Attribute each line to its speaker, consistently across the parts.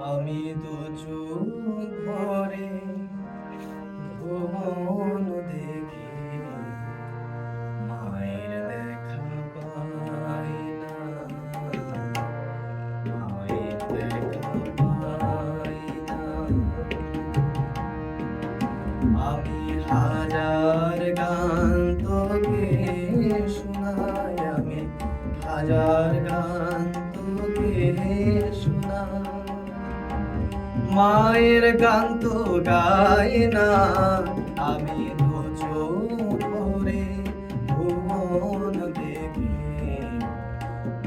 Speaker 1: আমি তো চোখ ভরে ভুবন দেখি, মায়ের দেখা পাই না, মায়ের দেখা পাই না। আমি হাজার গান তোকে শোনাই, আমি হাজার গান তোকে শোনাই, মায়ের গান তো গাই না। আমি তো চোখ ভরে ভুবন দেখি,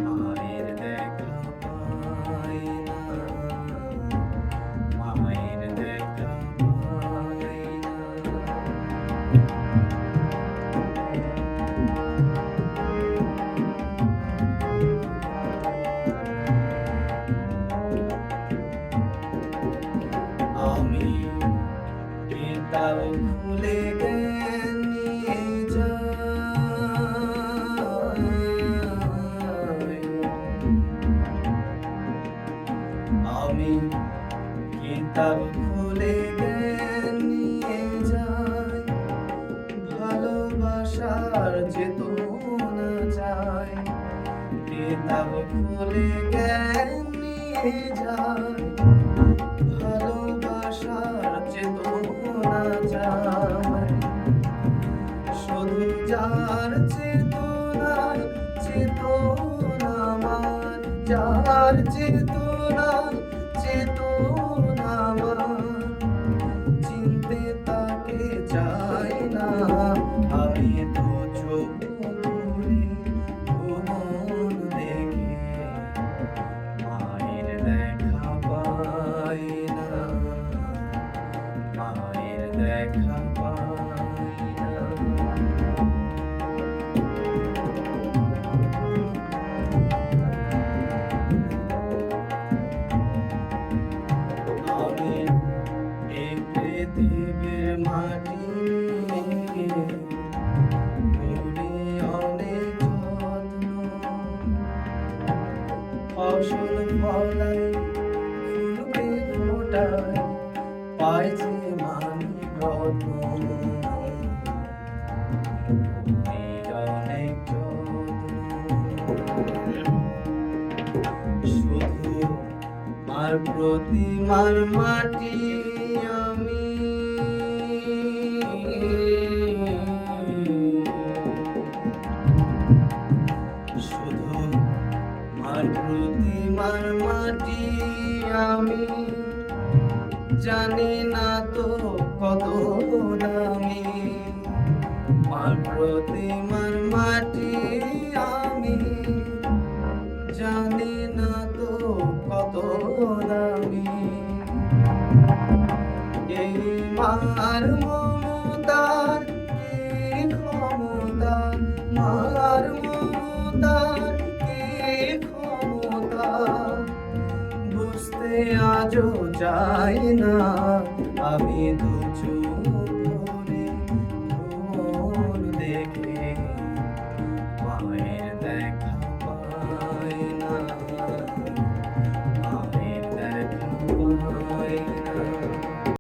Speaker 1: মায়ের দেখা পাই না, মায়ের দেখা পাই না। আমি কিতাব খুলে নিয়ে যাই, আমি কিতাব খুলে নিয়ে যাই, ভালোবাসার চেতনা চাই। কিতাব খুলে নিয়ে যাই, ভালোবাসার চেতনা চাই। শুধু যার চেতনায় চেতনা আমার, যার চেতনায় চেতনা আমার, চিনতে তাকে চাই না। আমি তো চোখ ভরে ভুবন দেখি, মায়ের দেখা পাই না, মায়ের দেখা পাই না। আমি এই পৃথিবীর মাটি করি অনেক যত্ন, ফসল ফলাই ফুলকে ফোটাই, পাই যে মানি রত্ন। অনেক যত্ন, শুধু মার প্রতিমার মাটি আমি, শুধু মার প্রতিমার মাটি আমি, জানি না তো কত দামি। মার প্রতিমার মাটি আমি, জানি না তো কত দামি। এই মার মমতার কি ক্ষমতা, মার মমতার কি ক্ষমতা, বুঝতে আজও চাই না। আমি তো